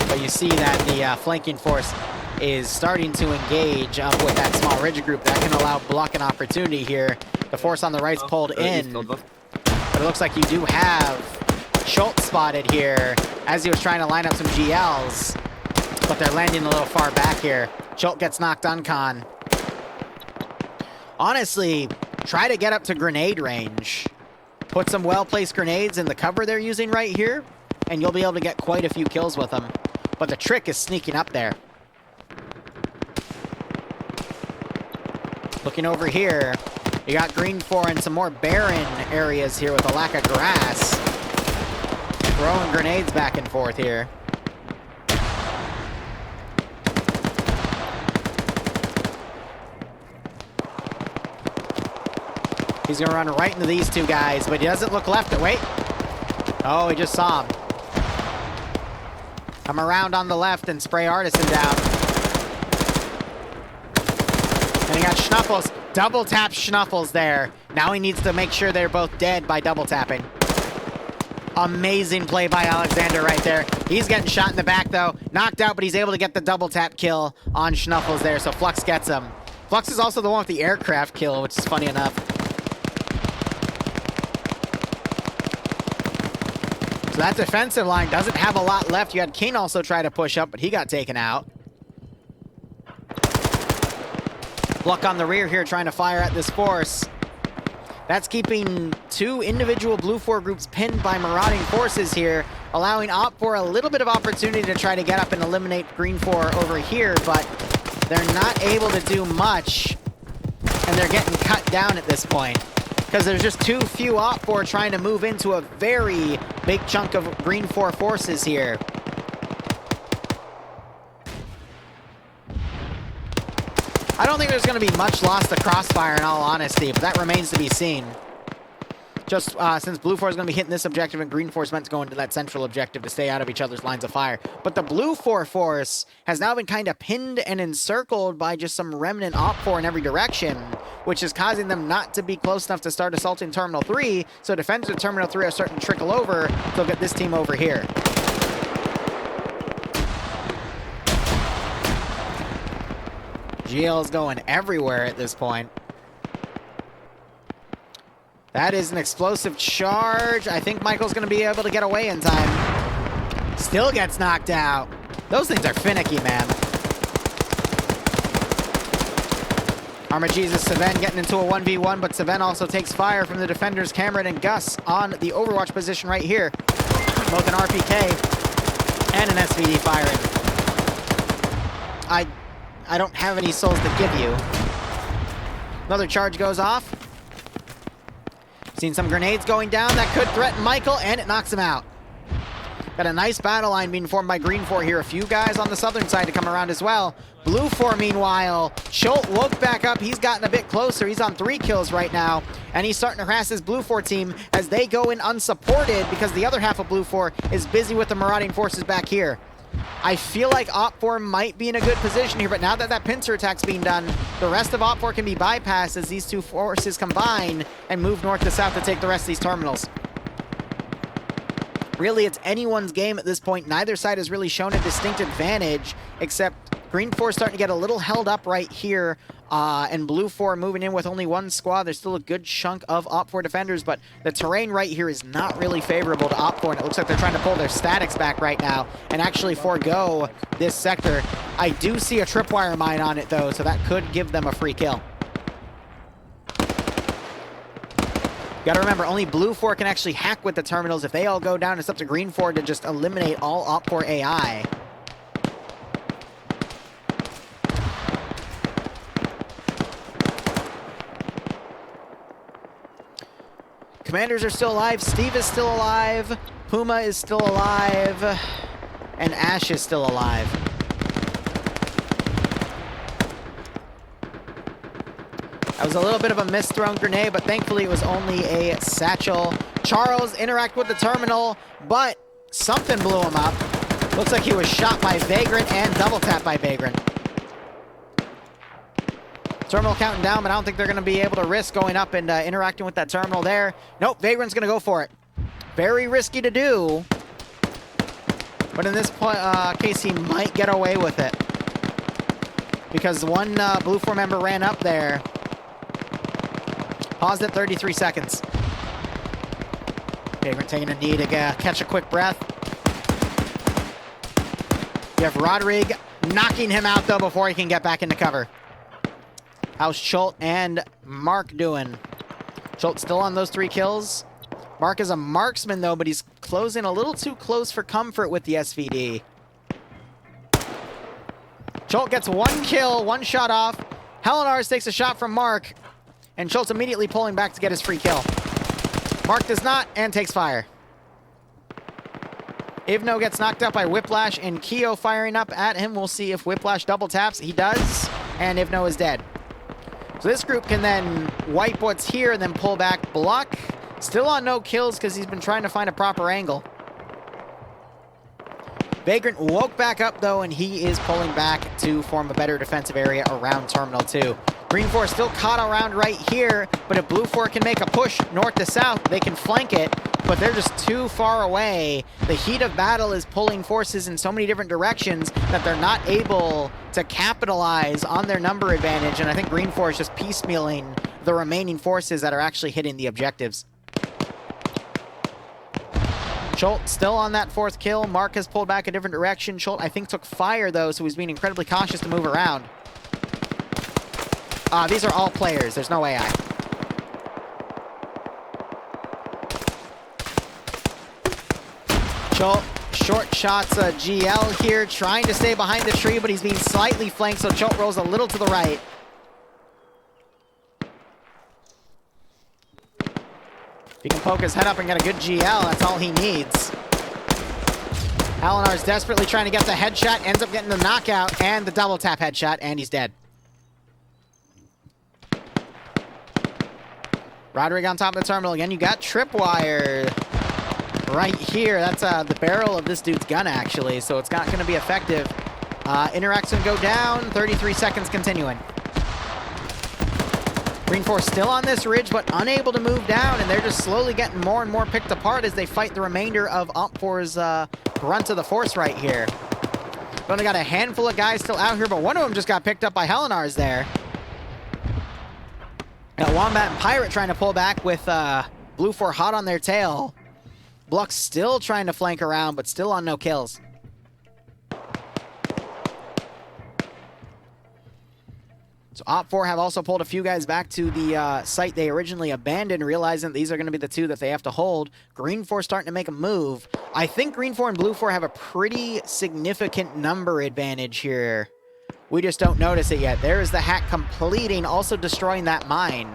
A: But you see that the flanking force is starting to engage up with that small ridge group. That can allow Bluck an opportunity here. The force on the right's pulled in. But it looks like you do have Schult spotted here as he was trying to line up some GLs. But they're landing a little far back here. Schult gets knocked uncon. Honestly, try to get up to grenade range. Put some well-placed grenades in the cover they're using right here, and you'll be able to get quite a few kills with them. But the trick is sneaking up there. Looking over here, you got Green 4 and some more barren areas here with a lack of grass. Throwing grenades back and forth here. He's going to run right into these two guys, but he doesn't look left. Wait. Oh, he just saw him. Come around on the left and spray Artisan down. And he got Schnuffles. Double tap Schnuffles there. Now he needs to make sure they're both dead by double tapping. Amazing play by Alexander right there. He's getting shot in the back, though. Knocked out, but he's able to get the double tap kill on Schnuffles there, so Flux gets him. Flux is also the one with the aircraft kill, which is funny enough. So that defensive line doesn't have a lot left. You had King also try to push up, but he got taken out. Bluck on the rear here trying to fire at this force. That's keeping two individual Blue 4 groups pinned by marauding forces here. allowing Op 4 a little bit of opportunity to try to get up and eliminate Green 4 over here, but they're not able to do much, and they're getting cut down at this point because there's just too few Op 4 trying to move into a very big chunk of Green 4 forces here. I don't think there's going to be much loss to Crossfire in all honesty, but that remains to be seen. Just since Blue 4 is going to be hitting this objective and Green 4 is meant to go into that central objective to stay out of each other's lines of fire. But the Blue 4 force has now been kind of pinned and encircled by just some remnant Op 4 in every direction, which is causing them not to be close enough to start assaulting Terminal 3, so defenders of Terminal 3 are starting to trickle over to get this team over here. GL is going everywhere at this point. That is an explosive charge. I think Michael's going to be able to get away in time. Still gets knocked out. Those things are finicky, man. Arma Jesus, Seven getting into a 1v1, but Seven also takes fire from the defenders, Cameron and Gus, on the Overwatch position right here. Both an RPK and an SVD firing. I don't have any souls to give you. Another charge goes off. Seen some grenades going down that could threaten Michael, and it knocks him out. Got a nice battle line being formed by Green 4 here. A few guys on the southern side to come around as well. Blue 4, meanwhile, Schult woke back up. He's gotten a bit closer. He's on 3 kills right now, and he's starting to harass his Blue 4 team as they go in unsupported because the other half of Blue 4 is busy with the marauding forces back here. I feel like Op 4 might be in a good position here, but now that that pincer attack's being done, the rest of Op 4 can be bypassed as these two forces combine and move north to south to take the rest of these terminals. Really, it's anyone's game at this point. Neither side has really shown a distinct advantage, except Green 4 is starting to get a little held up right here, and Blue 4 moving in with only 1 squad. There's still a good chunk of Op 4 defenders, but the terrain right here is not really favorable to Op 4, and it looks like they're trying to pull their statics back right now and actually forego this sector. I do see a tripwire mine on it, though, so that could give them a free kill. You gotta remember, only Blue 4 can actually hack with the terminals. If they all go down, it's up to Green 4 to just eliminate all Op 4 AI. Commanders are still alive, Steve is still alive, Puma is still alive, and Ash is still alive. That was a little bit of a misthrown grenade, but thankfully it was only a satchel. Charles interact with the terminal, but something blew him up. Looks like he was shot by Vagrant and double tapped by Vagrant. Terminal counting down, but I don't think they're going to be able to risk going up and interacting with that terminal there. Nope, Vagrant's going to go for it. Very risky to do, but in this case, he might get away with it. Because one Blue 4 member ran up there. Paused at 33 seconds. Vagrant taking a knee to catch a quick breath. You have Rodrigue knocking him out, though, before he can get back into cover. How's Schult and Mark doing? Schult still on those 3 kills. Mark is a marksman, though, but he's closing a little too close for comfort with the SVD. Schult gets 1 kill, 1 shot off. Helenars takes a shot from Mark, and Schult's immediately pulling back to get his free kill. Mark does not, and takes fire. Ivno gets knocked out by Whiplash, and Keo firing up at him. We'll see if Whiplash double taps. He does, and Ivno is dead. So this group can then wipe what's here and then pull back. Block still on no kills because he's been trying to find a proper angle. Vagrant woke back up, though, and he is pulling back to form a better defensive area around Terminal 2. Green 4 still caught around right here, but if Blue 4 can make a push north to south, they can flank it, but they're just too far away. The heat of battle is pulling forces in so many different directions that they're not able to capitalize on their number advantage, and I think Green 4 is just piecemealing the remaining forces that are actually hitting the objectives. Schult still on that 4th kill. Mark has pulled back a different direction. Schult, I think, took fire, though, so he's being incredibly cautious to move around. These are all players. There's no AI. Jolt short shots GL here, trying to stay behind the tree, but he's being slightly flanked, so Jolt rolls a little to the right. If he can poke his head up and get a good GL, that's all he needs. Alinar's desperately trying to get the headshot, ends up getting the knockout and the double tap headshot, and he's dead. Roderick on top of the terminal again. You got tripwire right here. That's the barrel of this dude's gun, actually, so it's not going to be effective. Interact's going to go down. 33 seconds continuing. Green Force still on this ridge, but unable to move down, and they're just slowly getting more and more picked apart as they fight the remainder of Op4's brunt of the force right here. We've only got a handful of guys still out here, but one of them just got picked up by Helinars there. Got Wombat and Pirate trying to pull back with Blue 4 hot on their tail. Bluck's still trying to flank around, but still on no kills. So Op4 have also pulled a few guys back to the site they originally abandoned, realizing that these are going to be the two that they have to hold. Green 4 starting to make a move. I think Green 4 and Blue 4 have a pretty significant number advantage here. We just don't notice it yet. There is the hack completing, also destroying that mine.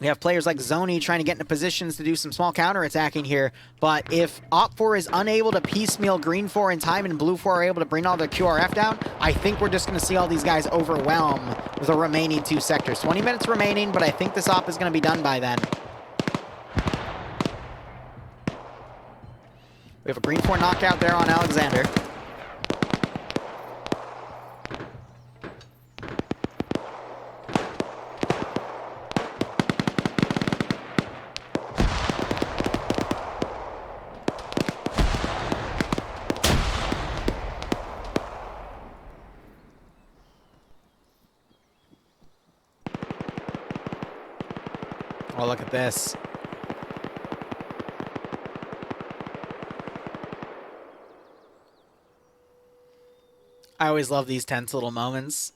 A: We have players like Zoni trying to get into positions to do some small counterattacking here, but if Op4 is unable to piecemeal Green 4 in time and Blue 4 are able to bring all their QRF down, I think we're just going to see all these guys overwhelm the remaining two sectors. 20 minutes remaining, but I think this op is going to be done by then. We have a Green 4 knockout there on Alexander. Oh, look at this. I always love these tense little moments.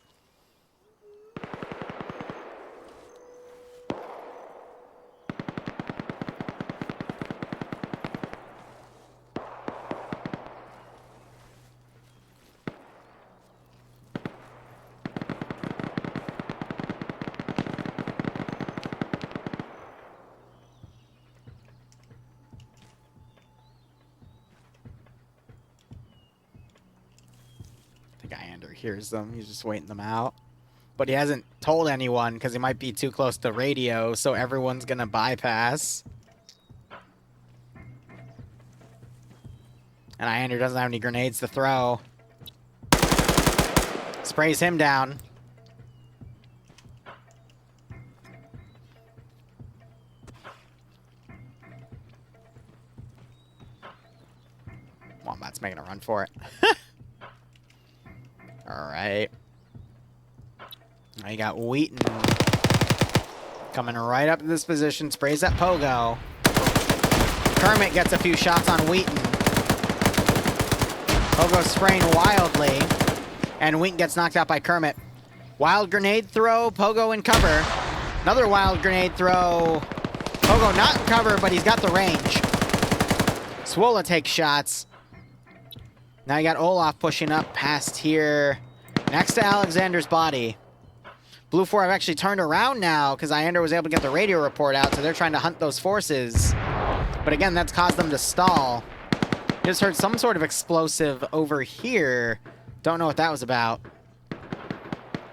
A: Hears them. He's just waiting them out. But he hasn't told anyone because he might be too close to radio, so everyone's going to bypass. And Iander doesn't have any grenades to throw. Sprays him down. Wombat's making a run for it. Alright. Now you got Wheaton coming right up to this position, sprays that Pogo. Kermit gets a few shots on Wheaton. Pogo spraying wildly, and Wheaton gets knocked out by Kermit. Wild grenade throw, Pogo in cover. Another wild grenade throw. Pogo not in cover, but he's got the range. Swola takes shots. Now you got Olaf pushing up past here, next to Alexander's body. Blue 4 have actually turned around now because Iander was able to get the radio report out, so they're trying to hunt those forces. But again, that's caused them to stall. Just heard some sort of explosive over here. Don't know what that was about.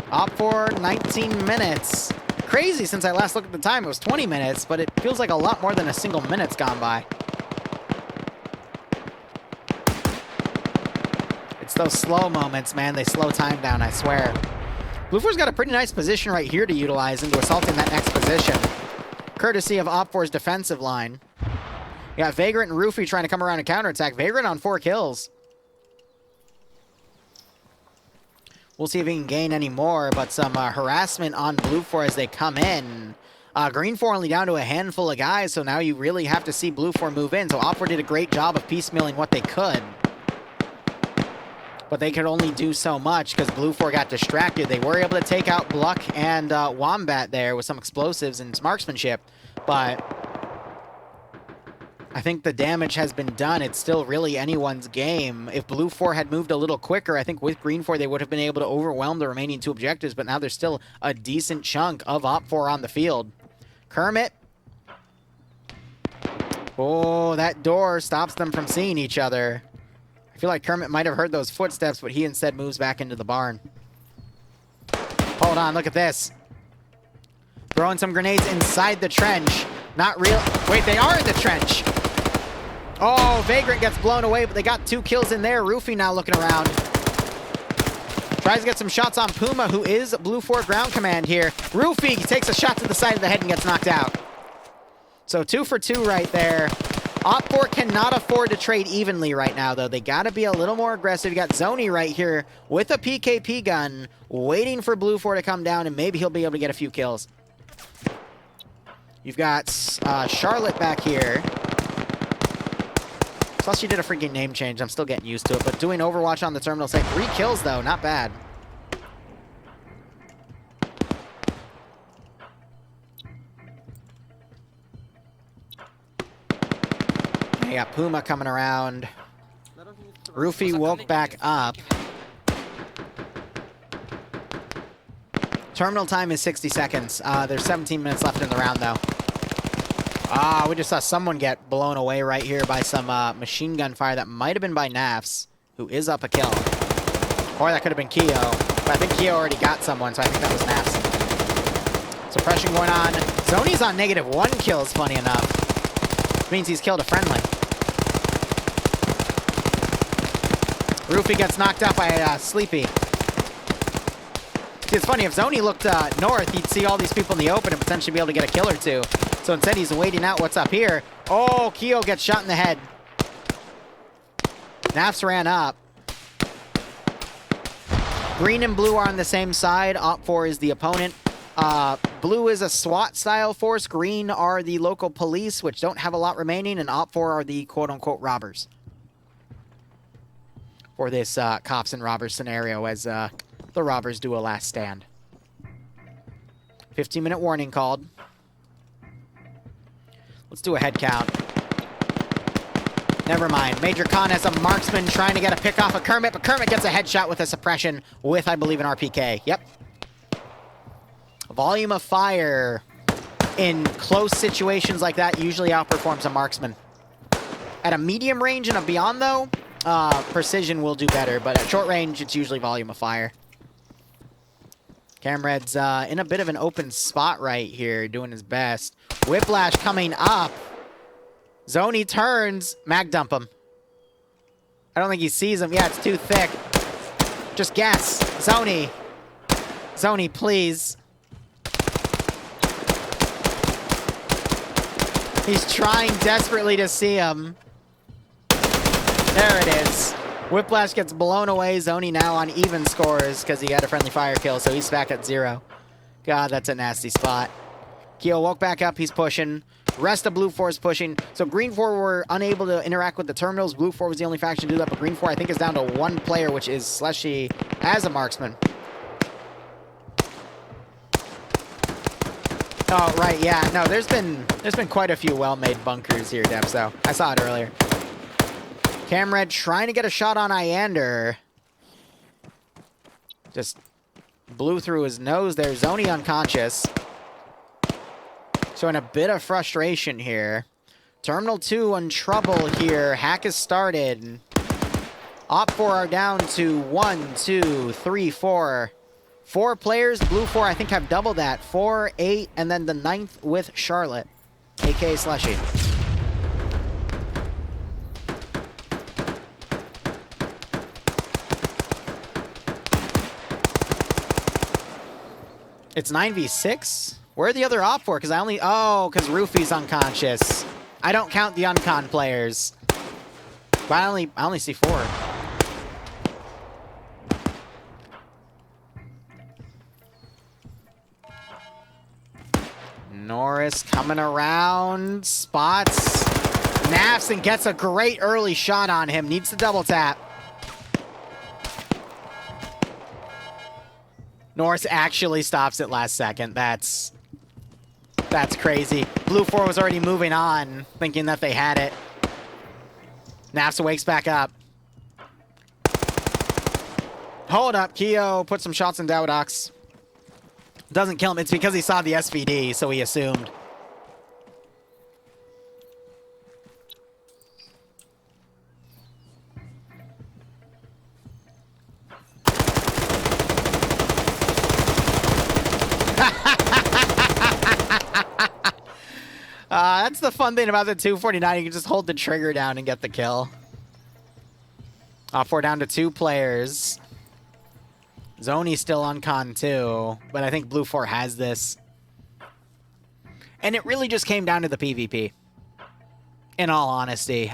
A: Op4, 19 minutes. Crazy, since I last looked at the time, it was 20 minutes, but it feels like a lot more than a single minute's gone by. It's those slow moments, man. They slow time down, I swear. Blue 4's got a pretty nice position right here to utilize into assaulting that next position. Courtesy of Op4's defensive line. You got Vagrant and Roofy trying to come around and counterattack. Vagrant on 4 kills. We'll see if he can gain any more, but some harassment on Blue 4 as they come in. Green 4 only down to a handful of guys, so now you really have to see Blue 4 move in. So Op4 did a great job of piecemealing what they could. But they could only do so much because Blue 4 got distracted. They were able to take out Bluck and Wombat there with some explosives and marksmanship, but I think the damage has been done. It's still really anyone's game. If Blue 4 had moved a little quicker, I think with Green 4 they would have been able to overwhelm the remaining 2 objectives, but now there's still a decent chunk of Op 4 on the field. Kermit. Oh, that door stops them from seeing each other. I feel like Kermit might have heard those footsteps, but he instead moves back into the barn. Hold on, look at this. Throwing some grenades inside the trench. Not real. Wait, they are in the trench. Oh, Vagrant gets blown away, but they got 2 kills in there. Roofy now looking around. Tries to get some shots on Puma, who is Blue 4 ground command here. Roofy takes a shot to the side of the head and gets knocked out. So 2 for 2 right there. Op 4 cannot afford to trade evenly right now, though. They got to be a little more aggressive. You got Zoni right here with a PKP gun, waiting for Blue 4 to come down, and maybe he'll be able to get a few kills. You've got Charlotte back here. Plus, she did a freaking name change. I'm still getting used to it, but doing Overwatch on the terminal site. 3 kills, though. Not bad. You got Puma coming around. Roofy woke back up. Terminal time is 60 seconds. There's 17 minutes left in the round, though. We just saw someone get blown away right here by some machine gun fire. That might have been by Nafs, who is up a kill. Or that could have been Keo. But I think Keo already got someone, so I think that was Nafs. Suppression going on. Zoni's on -1 kills, funny enough. Which means he's killed a friendly. Roofy gets knocked out by Sleepy. It's funny, if Zoni looked north, he'd see all these people in the open and potentially be able to get a kill or 2. So instead, he's waiting out what's up here. Oh, Keo gets shot in the head. Nafs ran up. Green and blue are on the same side. Op 4 is the opponent. Blue is a SWAT-style force. Green are the local police, which don't have a lot remaining. And Op 4 are the quote-unquote robbers. For this cops and robbers scenario, as the robbers do a last stand. 15-minute warning called. Let's do a head count. Never mind. Major Khan has a marksman trying to get a pick off of Kermit, but Kermit gets a headshot with a suppression with, I believe, an RPK. Yep. Volume of fire in close situations like that usually outperforms a marksman. At a medium range and a beyond, though, precision will do better, but at short range, it's usually volume of fire. Camred's in a bit of an open spot right here, doing his best. Whiplash coming up. Zoni turns. Mag dump him. I don't think he sees him. Yeah, it's too thick. Just guess. Zoni. Zoni, please. He's trying desperately to see him. There it is. Whiplash gets blown away. Zoni now on even scores because he got a friendly fire kill, so he's back at 0. God, that's a nasty spot. Keo woke back up. He's pushing. Rest of Blue 4 is pushing. So Green 4 were unable to interact with the terminals. Blue 4 was the only faction to do that, but Green 4, I think, is down to 1 player, which is Slushy as a marksman. Oh, right, yeah. No, there's been quite a few well-made bunkers here, Depso. I saw it earlier. Camred trying to get a shot on Iander. Just blew through his nose there. Zoni unconscious. So in a bit of frustration here. Terminal 2 in trouble here. Hack has started. Op 4 are down to 1, 2, 3, 4. 4 players. Blue 4, I think, have double that. 4, 8, and then the 9th with Charlotte, a.k.a. Slushy. It's 9v6? Where are the other Op 4? Because I only... Oh, because Roofy's unconscious. I don't count the uncon players. But I only see 4. Norris coming around. Spots. Naps and gets a great early shot on him. Needs to double tap. Norris actually stops at last second. That's crazy. Blue 4 was already moving on, thinking that they had it. Naps wakes back up. Hold up, Keo put some shots in Dowdox. Doesn't kill him. It's because he saw the SVD, so he assumed. That's the fun thing about the 249. You can just hold the trigger down and get the kill. We're down to 2 players. Zony's still on con 2, but I think Blue 4 has this. And it really just came down to the PvP. In all honesty.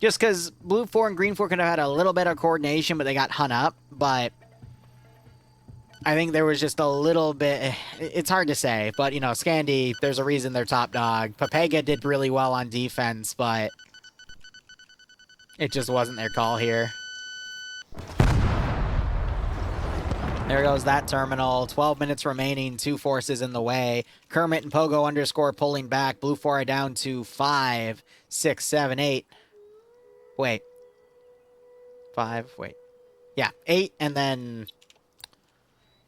A: Just because Blue 4 and Green 4 could have had a little bit of coordination, but they got hung up. But I think there was just a little bit... It's hard to say, but, you know, Scandi, there's a reason they're top dog. Papega did really well on defense, but it just wasn't their call here. There goes that terminal. 12 minutes remaining. 2 forces in the way. Kermit and Pogo underscore pulling back. Blue 4 are down to 5, 6, 7, 8. Wait. 5, wait. Yeah, 8, and then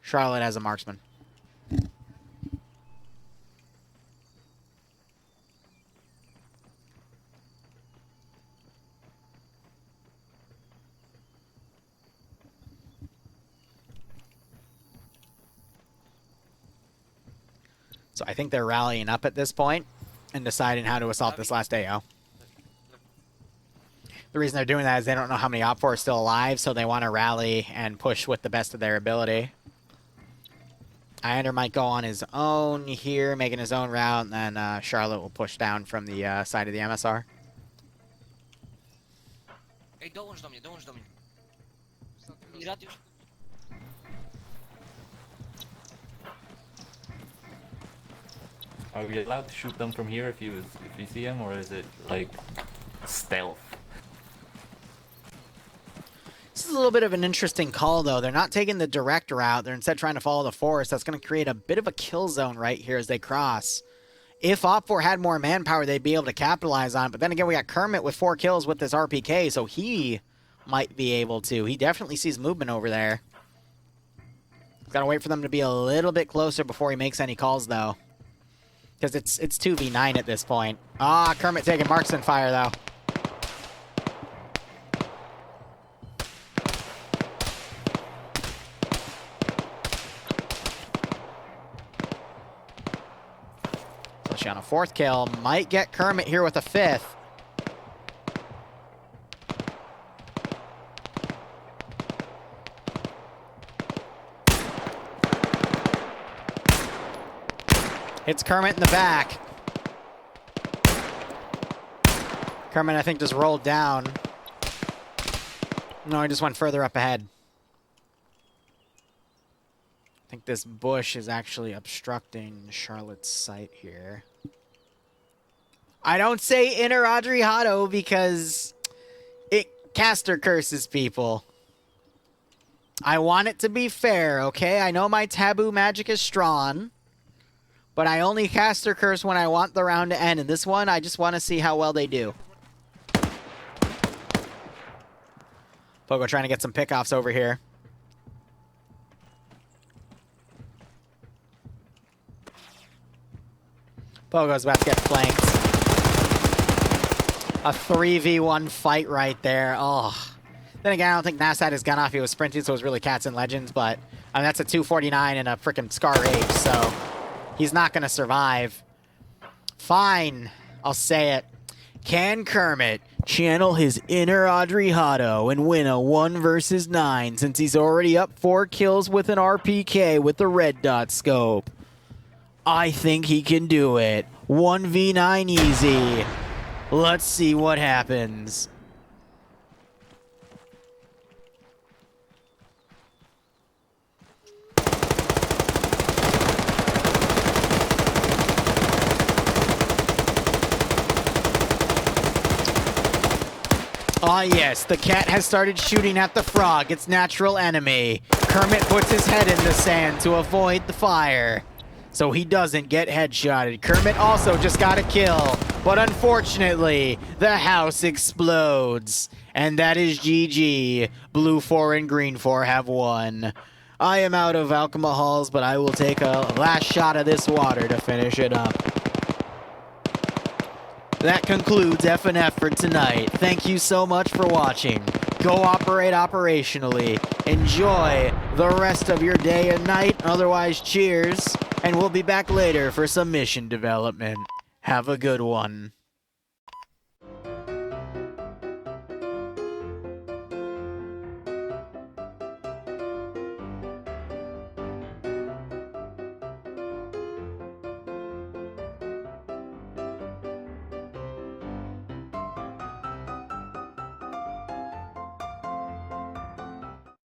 A: Charlotte as a marksman. So I think they're rallying up at this point and deciding how to assault this last AO. The reason they're doing that is they don't know how many Op 4 are still alive, so they want to rally and push with the best of their ability. Iander might go on his own here, making his own route, and then Charlotte will push down from the side of the MSR.
J: Ej, dołącz do mnie, dołącz do mnie. I radiusz.
K: Are we allowed to shoot them from here if you see them, or is it like stealth?
A: This is a little bit of an interesting call, though. They're not taking the direct route. They're instead trying to follow the forest. That's going to create a bit of a kill zone right here as they cross. If Op 4 had more manpower, they'd be able to capitalize on it. But then again, we got Kermit with 4 kills with this RPK, so he might be able to. He definitely sees movement over there. Got to wait for them to be a little bit closer before he makes any calls, though. Because it's 2v9 at this point. Ah, Kermit taking marksman fire, though. Especially on a 4th kill. Might get Kermit here with a 5th. Hits Kermit in the back. Kermit, I think, just rolled down. No, he just went further up ahead. I think this bush is actually obstructing Charlotte's sight here. I don't say Inner Adriano because it caster curses people. I want it to be fair, okay? I know my taboo magic is strong. But I only caster curse when I want the round to end. And this one, I just want to see how well they do. Pogo trying to get some pickoffs over here. Pogo's about to get flanked. A 3v1 fight right there. Oh. Then again, I don't think Nass had his gun off. He was sprinting, so it was really Cats and Legends. But I mean, that's a 249 and a freaking Scar Rage, so he's not going to survive. Fine. I'll say it. Can Kermit channel his inner Adriano and win a 1 versus 9 since he's already up 4 kills with an RPK with the red dot scope? I think he can do it. 1v9 easy. Let's see what happens. Ah, yes, the cat has started shooting at the frog, its natural enemy. Kermit puts his head in the sand to avoid the fire, so he doesn't get headshotted. Kermit also just got a kill. But unfortunately, the house explodes. And that is GG. Blue 4 and green 4 have won. I am out of alcohols, but I will take a last shot of this water to finish it up. That concludes FNF for tonight. Thank you so much for watching. Go operate operationally. Enjoy the rest of your day and night. Otherwise, cheers. And we'll be back later for some mission development. Have a good one.